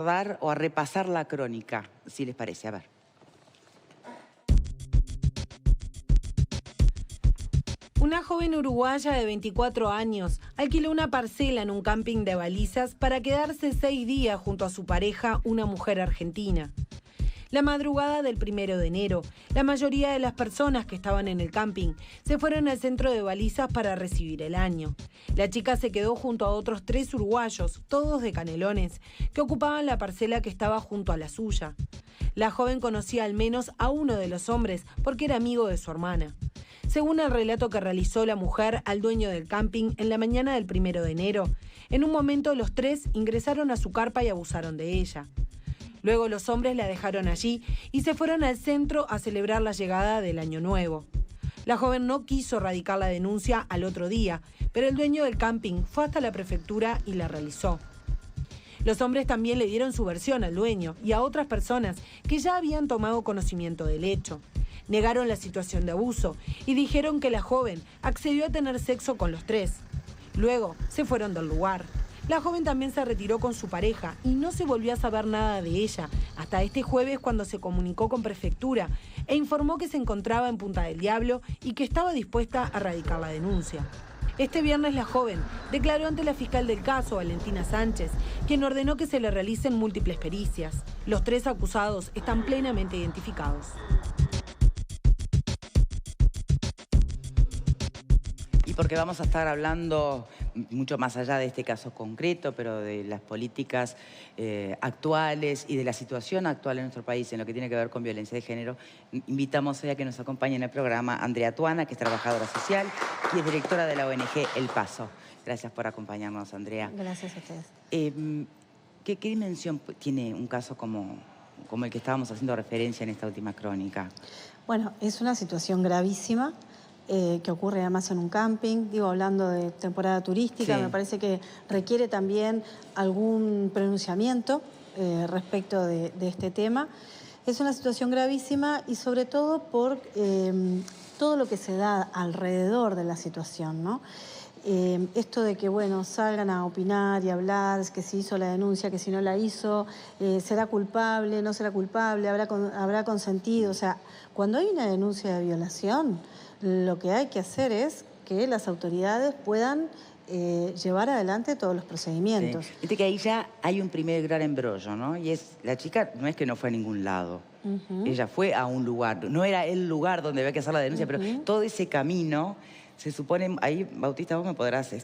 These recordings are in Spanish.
recordar o a repasar la crónica, si les parece. A ver. Una joven uruguaya de 24 años alquiló una parcela en un camping de Balizas para quedarse 6 días junto a su pareja, una mujer argentina. La madrugada del 1 de enero, la mayoría de las personas que estaban en el camping se fueron al centro de Balizas para recibir el año. La chica se quedó junto a otros 3 uruguayos, todos de Canelones, que ocupaban la parcela que estaba junto a la suya. La joven conocía al menos a uno de los hombres porque era amigo de su hermana. Según el relato que realizó la mujer al dueño del camping en la mañana del 1 de enero, en un momento los 3 ingresaron a su carpa y abusaron de ella. Luego los hombres la dejaron allí y se fueron al centro a celebrar la llegada del Año Nuevo. La joven no quiso radicar la denuncia al otro día, pero el dueño del camping fue hasta la prefectura y la realizó. Los hombres también le dieron su versión al dueño y a otras personas que ya habían tomado conocimiento del hecho. Negaron la situación de abuso y dijeron que la joven accedió a tener sexo con los 3. Luego se fueron del lugar. La joven también se retiró con su pareja y no se volvió a saber nada de ella hasta este jueves, cuando se comunicó con prefectura e informó que se encontraba en Punta del Diablo y que estaba dispuesta a radicar la denuncia. Este viernes la joven declaró ante la fiscal del caso, Valentina Sánchez, quien ordenó que se le realicen múltiples pericias. Los 3 acusados están plenamente identificados. Y porque vamos a estar hablando mucho más allá de este caso concreto, pero de las políticas actuales y de la situación actual en nuestro país en lo que tiene que ver con violencia de género, invitamos hoy a que nos acompañe en el programa Andrea Tuana, que es trabajadora social y es directora de la ONG El Paso. Gracias por acompañarnos, Andrea. Gracias a ustedes. ¿Qué dimensión tiene un caso como el que estábamos haciendo referencia en esta última crónica? Bueno, es una situación gravísima. Que ocurre además en un camping, hablando de temporada turística, sí. Me parece que requiere también algún pronunciamiento respecto de este tema. Es una situación gravísima y sobre todo por todo lo que se da alrededor de la situación, ¿no? Esto de que, bueno, salgan a opinar y hablar, que si hizo la denuncia, que si no la hizo, será culpable, no será culpable, habrá consentido. O sea, cuando hay una denuncia de violación, lo que hay que hacer es que las autoridades puedan llevar adelante todos los procedimientos. Sí. Viste que ahí ya hay un primer gran embrollo, ¿no? Y es, la chica no es que no fue a ningún lado. Ella fue a un lugar. No era el lugar donde había que hacer la denuncia, pero todo ese camino, se supone... Ahí, Bautista, vos me podrás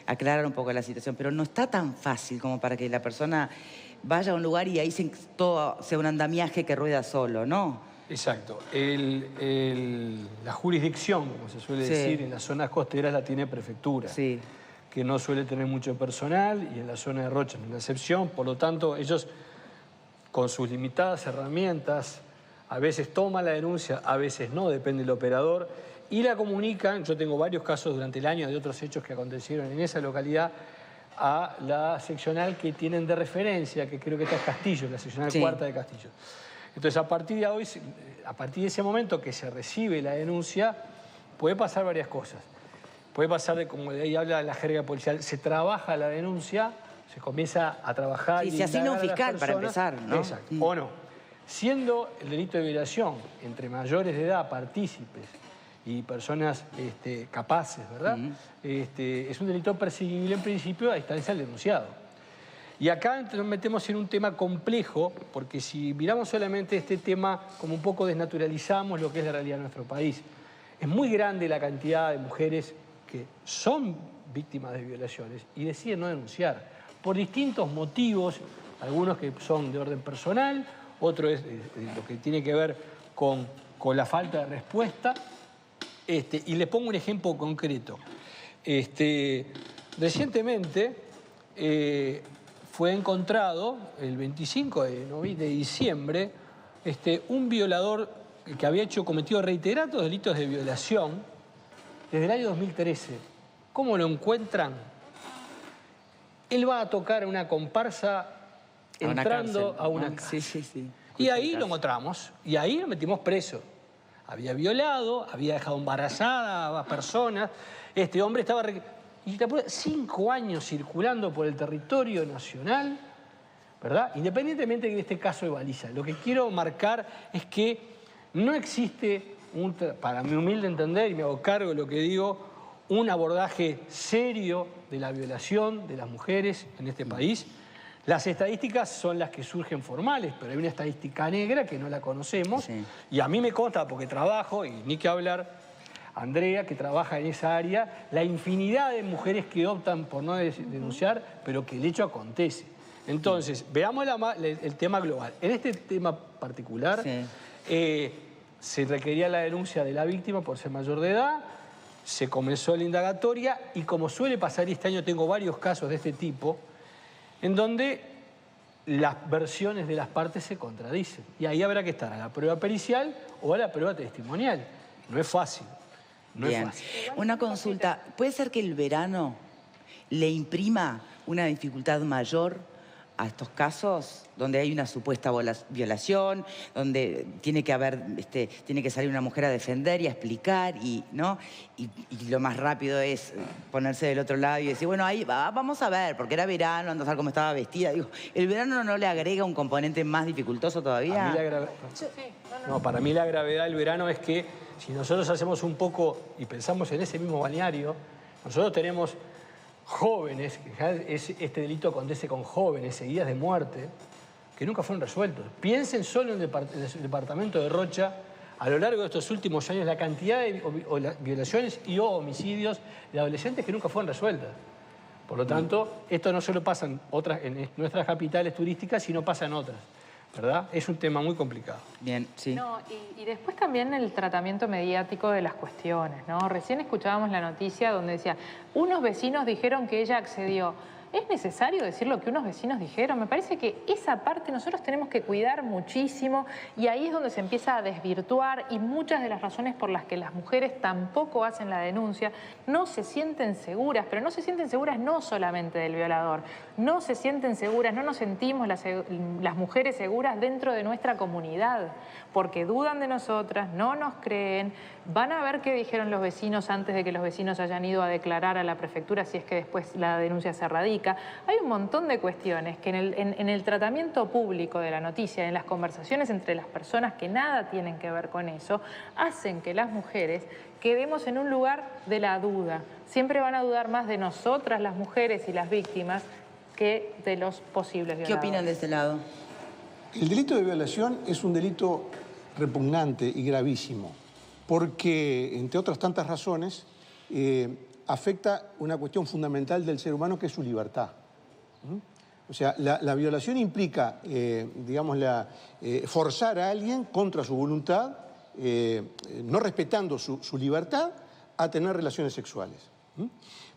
aclarar un poco la situación, pero no está tan fácil como para que la persona vaya a un lugar y ahí todo sea un andamiaje que rueda solo, ¿no? Exacto. La jurisdicción, como se suele decir, en las zonas costeras la tiene prefectura, que no suele tener mucho personal, y en la zona de Rocha es una excepción. Por lo tanto, ellos, con sus limitadas herramientas, a veces toman la denuncia, a veces no, depende del operador, y la comunican. Yo tengo varios casos durante el año de otros hechos que acontecieron en esa localidad, a la seccional que tienen de referencia, que creo que está en Castillo, la seccional cuarta de Castillo. Entonces, a partir de ese momento que se recibe la denuncia, puede pasar varias cosas. Puede pasar, como de ahí habla la jerga policial, se trabaja la denuncia, se comienza a trabajar... Sí, se asigna un fiscal para empezar, ¿no? Exacto. O no. Siendo el delito de violación entre mayores de edad, partícipes y personas capaces, ¿verdad? Es un delito perseguible en principio a instancia del denunciado. Y acá nos metemos en un tema complejo, porque si miramos solamente este tema, como un poco desnaturalizamos lo que es la realidad de nuestro país. Es muy grande la cantidad de mujeres que son víctimas de violaciones y deciden no denunciar, por distintos motivos, algunos que son de orden personal, otro es lo que tiene que ver con la falta de respuesta. Y les pongo un ejemplo concreto. Recientemente... fue encontrado el 25 de diciembre un violador que había cometido reiterados delitos de violación desde el año 2013. ¿Cómo lo encuentran? Él va a tocar una comparsa entrando a una cárcel. Sí. Y ahí lo encontramos, y ahí lo metimos preso. Había violado, había dejado embarazada a personas. Este hombre estaba... Y 5 años circulando por el territorio nacional ¿verdad? Independientemente de este caso de baliza, lo que quiero marcar es que no existe, para mi humilde entender, y me hago cargo de lo que digo, un abordaje serio de la violación de las mujeres en este país. Las estadísticas son las que surgen formales, pero hay una estadística negra que no la conocemos. Sí. Y a mí me consta, porque trabajo, y ni que hablar, Andrea, que trabaja en esa área, la infinidad de mujeres que optan por no denunciar, pero que el hecho acontece. Entonces, veamos el tema global. En este tema particular, sí, se requería la denuncia de la víctima por ser mayor de edad, se comenzó la indagatoria y como suele pasar, y este año tengo varios casos de este tipo, en donde las versiones de las partes se contradicen. Y ahí habrá que estar a la prueba pericial o a la prueba testimonial. No es fácil. No es fácil. Una consulta. ¿Puede ser que el verano le imprima una dificultad mayor a estos casos donde hay una supuesta violación, donde tiene que haber, tiene que salir una mujer a defender y a explicar, ¿no? Y lo más rápido es ponerse del otro lado y decir, bueno, ahí vamos a ver, porque era verano, ando a ver cómo estaba vestida. Digo, ¿el verano no le agrega un componente más dificultoso todavía? Para mí la gravedad del verano es que si nosotros hacemos un poco y pensamos en ese mismo balneario, nosotros tenemos jóvenes, este delito acontece con jóvenes seguidas de muerte, que nunca fueron resueltos. Piensen solo en el departamento de Rocha, a lo largo de estos últimos años, la cantidad de violaciones y homicidios de adolescentes que nunca fueron resueltas. Por lo tanto, esto no solo pasa en nuestras capitales turísticas, sino pasa en otras, ¿verdad? Es un tema muy complicado. Bien, sí. No, y después también el tratamiento mediático de las cuestiones, ¿no? Recién escuchábamos la noticia donde decía, unos vecinos dijeron que ella accedió. ¿Es necesario decir lo que unos vecinos dijeron? Me parece que esa parte nosotros tenemos que cuidar muchísimo y ahí es donde se empieza a desvirtuar y muchas de las razones por las que las mujeres tampoco hacen la denuncia no se sienten seguras, pero no se sienten seguras no solamente del violador, no se sienten seguras, no nos sentimos las mujeres seguras dentro de nuestra comunidad, porque dudan de nosotras, no nos creen, van a ver qué dijeron los vecinos antes de que los vecinos hayan ido a declarar a la prefectura si es que después la denuncia se radica. Hay un montón de cuestiones que en el tratamiento público de la noticia, en las conversaciones entre las personas que nada tienen que ver con eso, hacen que las mujeres quedemos en un lugar de la duda. Siempre van a dudar más de nosotras, las mujeres y las víctimas, que de los posibles violadores. ¿Qué opinan de este lado? El delito de violación es un delito repugnante y gravísimo, porque, entre otras tantas razones, afecta una cuestión fundamental del ser humano, que es su libertad. O sea, la violación implica, digamos, forzar a alguien contra su voluntad, no respetando su libertad, a tener relaciones sexuales.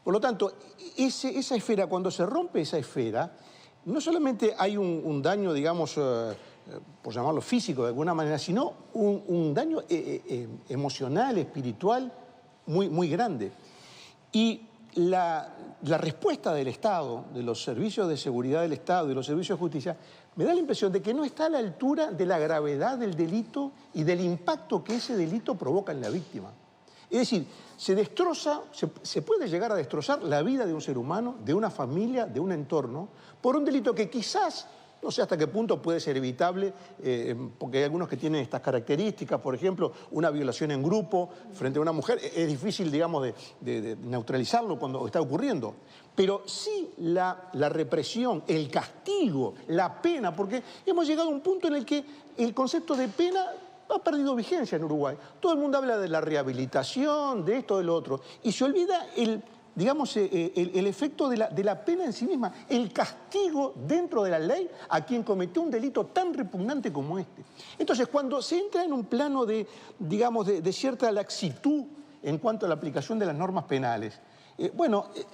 Por lo tanto, esa esfera, cuando se rompe esa esfera, no solamente hay un daño, digamos, por llamarlo físico de alguna manera, sino un daño emocional, espiritual, muy grande. Y la respuesta del Estado, de los servicios de seguridad del Estado y los servicios de justicia, me da la impresión de que no está a la altura de la gravedad del delito y del impacto que ese delito provoca en la víctima. Es decir, se puede llegar a destrozar la vida de un ser humano, de una familia, de un entorno, por un delito que quizás, no sé hasta qué punto puede ser evitable, porque hay algunos que tienen estas características, por ejemplo, una violación en grupo frente a una mujer, es difícil, digamos, de neutralizarlo cuando está ocurriendo. Pero sí la represión, el castigo, la pena, porque hemos llegado a un punto en el que el concepto de pena ha perdido vigencia en Uruguay. Todo el mundo habla de la rehabilitación, de esto, de lo otro, y se olvida el efecto de la pena en sí misma, el castigo dentro de la ley a quien cometió un delito tan repugnante como este. Entonces, cuando se entra en un plano de cierta laxitud en cuanto a la aplicación de las normas penales,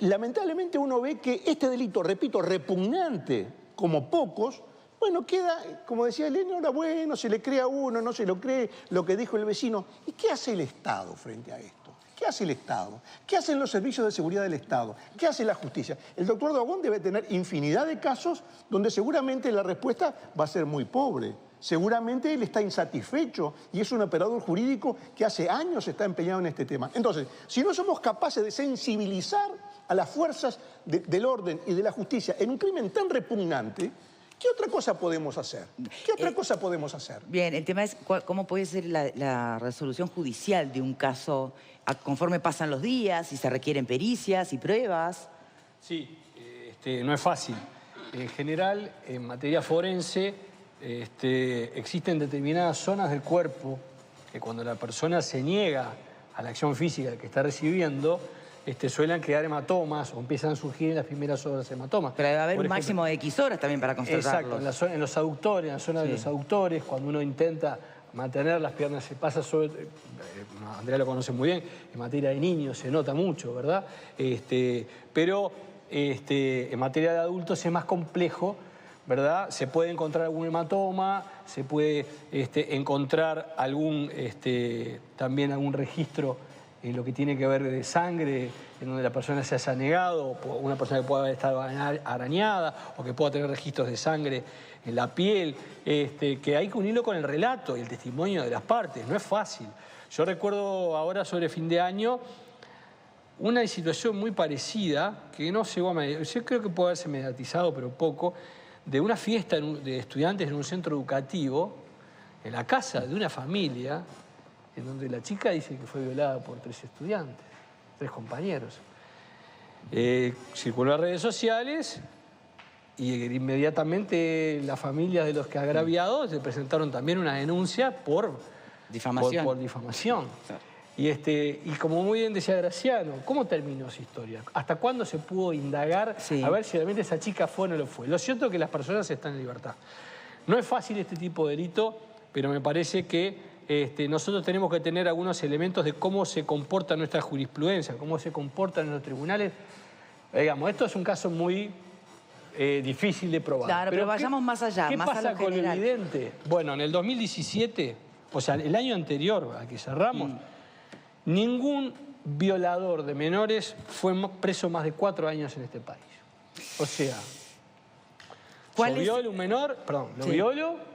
lamentablemente uno ve que este delito, repito, repugnante como pocos, bueno, queda, como decía Elena, ahora bueno, se le cree a uno, no se lo cree lo que dijo el vecino. ¿Y qué hace el Estado frente a esto? ¿Qué hace el Estado? ¿Qué hacen los servicios de seguridad del Estado? ¿Qué hace la justicia? El doctor Dagón debe tener infinidad de casos donde seguramente la respuesta va a ser muy pobre. Seguramente él está insatisfecho y es un operador jurídico que hace años está empeñado en este tema. Entonces, si no somos capaces de sensibilizar a las fuerzas del orden y de la justicia en un crimen tan repugnante, ¿Qué otra cosa podemos hacer? ¿Qué otra cosa podemos hacer? Bien, el tema es cómo puede ser la resolución judicial de un caso conforme pasan los días, si se requieren pericias y pruebas. Sí, no es fácil. En general, en materia forense, existen determinadas zonas del cuerpo que cuando la persona se niega a la acción física que está recibiendo, suelen quedar hematomas o empiezan a surgir en las primeras horas hematomas. Pero debe haber un máximo de X horas también para constatarlo. Exacto, en los aductores, en la zona de los aductores, cuando uno intenta mantener las piernas, se pasa sobre... Andrea lo conoce muy bien, en materia de niños se nota mucho, ¿verdad? Pero en materia de adultos es más complejo, ¿verdad? Se puede encontrar algún hematoma, se puede encontrar también algún registro en lo que tiene que ver de sangre, en donde la persona se haya negado, o una persona que pueda haber estado arañada, o que pueda tener registros de sangre en la piel, que hay que unirlo con el relato y el testimonio de las partes, no es fácil. Yo recuerdo ahora sobre fin de año una situación muy parecida, que no llegó a... Yo creo que puede haberse mediatizado, pero poco, de una fiesta de estudiantes en un centro educativo, en la casa de una familia, en donde la chica dice que fue violada por 3 estudiantes, 3 compañeros. Circuló en las redes sociales y inmediatamente las familias de los que agraviados le presentaron también una denuncia por difamación. Por difamación. Claro. Y como muy bien decía Graciano, ¿cómo terminó esa historia? ¿Hasta cuándo se pudo indagar a ver si realmente esa chica fue o no lo fue? Lo cierto es que las personas están en libertad. No es fácil este tipo de delito, pero me parece que nosotros tenemos que tener algunos elementos de cómo se comporta nuestra jurisprudencia, cómo se comportan en los tribunales. Digamos, esto es un caso muy difícil de probar. Claro, pero vayamos más allá, ¿Qué más pasa a lo con el general? evidente? Bueno, en el 2017, o sea, el año anterior al que cerramos, ningún violador de menores fue preso más de 4 años en este país. O sea, yo violo un menor, perdón, lo violo...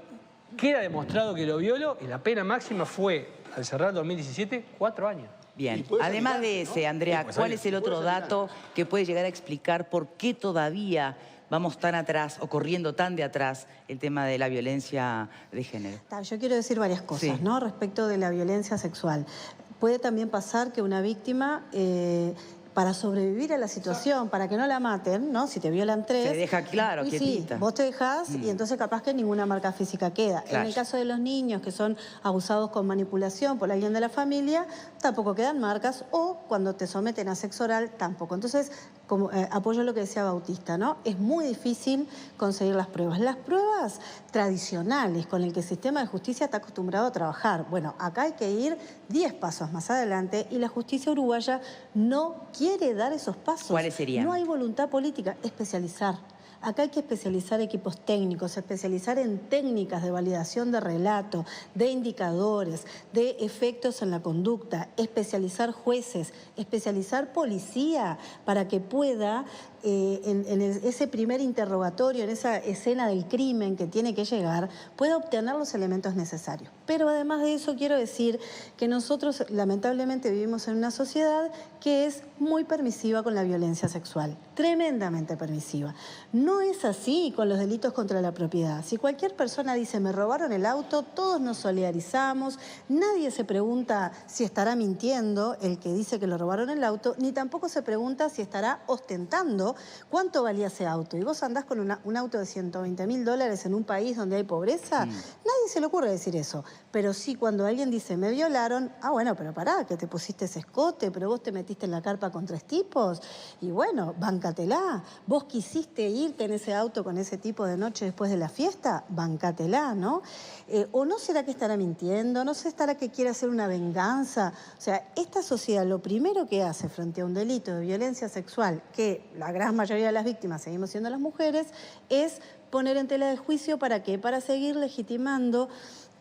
Queda demostrado que lo violó y la pena máxima fue, al cerrar el 2017, 4 años. Bien, además de ese, Andrea, ¿cuál es el otro dato que puede llegar a explicar por qué todavía vamos tan atrás o corriendo tan de atrás el tema de la violencia de género? Yo quiero decir varias cosas, ¿no? Respecto de la violencia sexual. Puede también pasar que una víctima... para sobrevivir a la situación, para que no la maten, ¿no? Si te violan 3... Se deja claro, quietita. Sí, vos te dejás y entonces capaz que ninguna marca física queda. Claro. En el caso de los niños que son abusados con manipulación por alguien de la familia, tampoco quedan marcas, o cuando te someten a sexo oral, tampoco. Entonces, como, apoyo lo que decía Bautista, ¿no? Es muy difícil conseguir las pruebas. Las pruebas tradicionales con las que el sistema de justicia está acostumbrado a trabajar. Bueno, acá hay que ir 10 pasos más adelante y la justicia uruguaya no quiere dar esos pasos. ¿Cuáles serían? No hay voluntad política. Especializar. Acá hay que especializar equipos técnicos, especializar en técnicas de validación de relato, de indicadores, de efectos en la conducta, especializar jueces, especializar policía para que pueda, en ese primer interrogatorio, en esa escena del crimen que tiene que llegar, pueda obtener los elementos necesarios. Pero además de eso quiero decir que nosotros lamentablemente vivimos en una sociedad que es muy permisiva con la violencia sexual, tremendamente permisiva. No es así con los delitos contra la propiedad. Si cualquier persona dice me robaron el auto, todos nos solidarizamos, nadie se pregunta si estará mintiendo el que dice que lo robaron el auto, ni tampoco se pregunta si estará ostentando cuánto valía ese auto. Y vos andás con un auto de $120.000 en un país donde hay pobreza, nadie se le ocurre decir eso. Pero sí, cuando alguien dice me violaron, bueno, pero pará, que te pusiste ese escote, pero vos te metiste en la carpa con 3 tipos, y bueno, báncatela. Vos quisiste irte en ese auto con ese tipo de noche después de la fiesta, báncatela, ¿no? ¿O no será que estará mintiendo? ¿No será que quiere hacer una venganza? O sea, esta sociedad lo primero que hace frente a un delito de violencia sexual, que la gran mayoría de las víctimas seguimos siendo las mujeres, es poner en tela de juicio, ¿para qué? Para seguir legitimando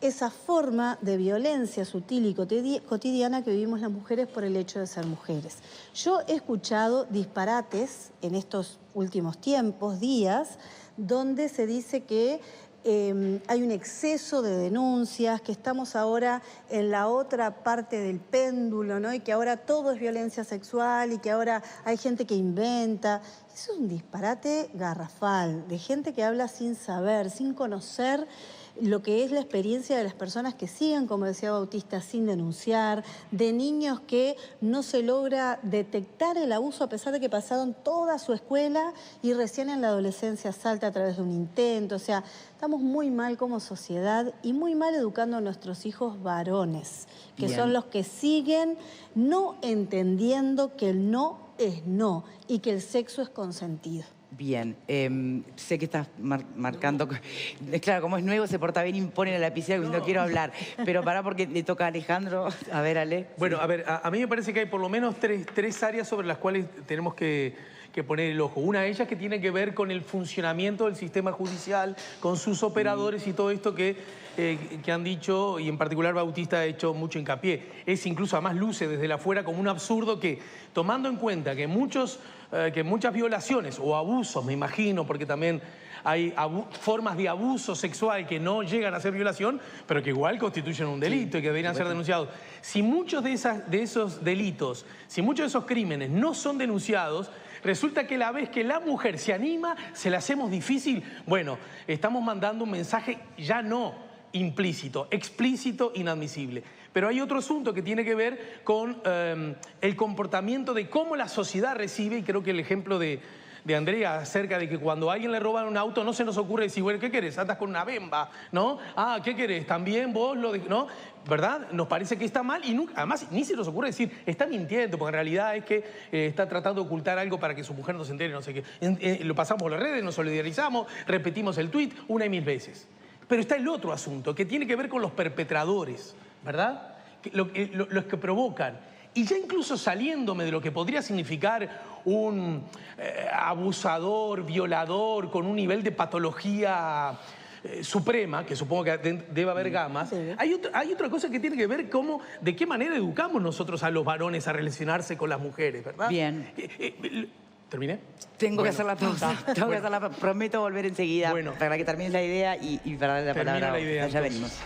esa forma de violencia sutil y cotidiana que vivimos las mujeres por el hecho de ser mujeres. Yo he escuchado disparates en estos últimos tiempos, días, donde se dice que hay un exceso de denuncias, que estamos ahora en la otra parte del péndulo, ¿no? Y que ahora todo es violencia sexual y que ahora hay gente que inventa. Eso es un disparate garrafal, de gente que habla sin saber, sin conocer lo que es la experiencia de las personas que siguen, como decía Bautista, sin denunciar, de niños que no se logra detectar el abuso a pesar de que pasaron toda su escuela y recién en la adolescencia salta a través de un intento. O sea, estamos muy mal como sociedad y muy mal educando a nuestros hijos varones, que son los que siguen no entendiendo que el no es no y que el sexo es consentido. Bien, sé que estás marcando... Claro, como es nuevo, se porta bien y pone la lapicera no quiero hablar. Pero pará porque le toca a Alejandro. A ver, Ale. Bueno, a ver, a mí me parece que hay por lo menos tres áreas sobre las cuales tenemos que poner el ojo. Una de ellas que tiene que ver con el funcionamiento del sistema judicial, con sus operadores y todo esto que han dicho, y en particular Bautista ha hecho mucho hincapié. Es incluso, además, luce desde la afuera como un absurdo que, tomando en cuenta que muchas violaciones o abusos, me imagino, porque también hay formas de abuso sexual que no llegan a ser violación, pero que igual constituyen un delito y que deberían ser denunciados. Si muchos de esos delitos, si muchos de esos crímenes no son denunciados, resulta que la vez que la mujer se anima, se la hacemos difícil. Bueno, estamos mandando un mensaje ya no implícito, explícito, inadmisible. Pero hay otro asunto que tiene que ver con el comportamiento de cómo la sociedad recibe, y creo que el ejemplo de Andrea acerca de que cuando a alguien le roban un auto no se nos ocurre decir, bueno, ¿qué querés? Andas con una bemba, ¿no? Ah, ¿qué querés? También vos ¿no? ¿Verdad? Nos parece que está mal y nunca, además ni se nos ocurre decir, está mintiendo, porque en realidad es que está tratando de ocultar algo para que su mujer no se entere, no sé qué. Lo pasamos por las redes, nos solidarizamos, repetimos el tuit una y mil veces. Pero está el otro asunto, que tiene que ver con los perpetradores, ¿verdad? Los que provocan. Y ya incluso saliéndome de lo que podría significar un abusador, violador, con un nivel de patología suprema, que supongo que debe haber gamas, hay otra cosa que tiene que ver con de qué manera educamos nosotros a los varones a relacionarse con las mujeres, ¿verdad? Bien. ¿Terminé? Tengo que hacer la pausa. Prometo volver enseguida para que termines la idea y para darle la palabra. La idea, ya venimos.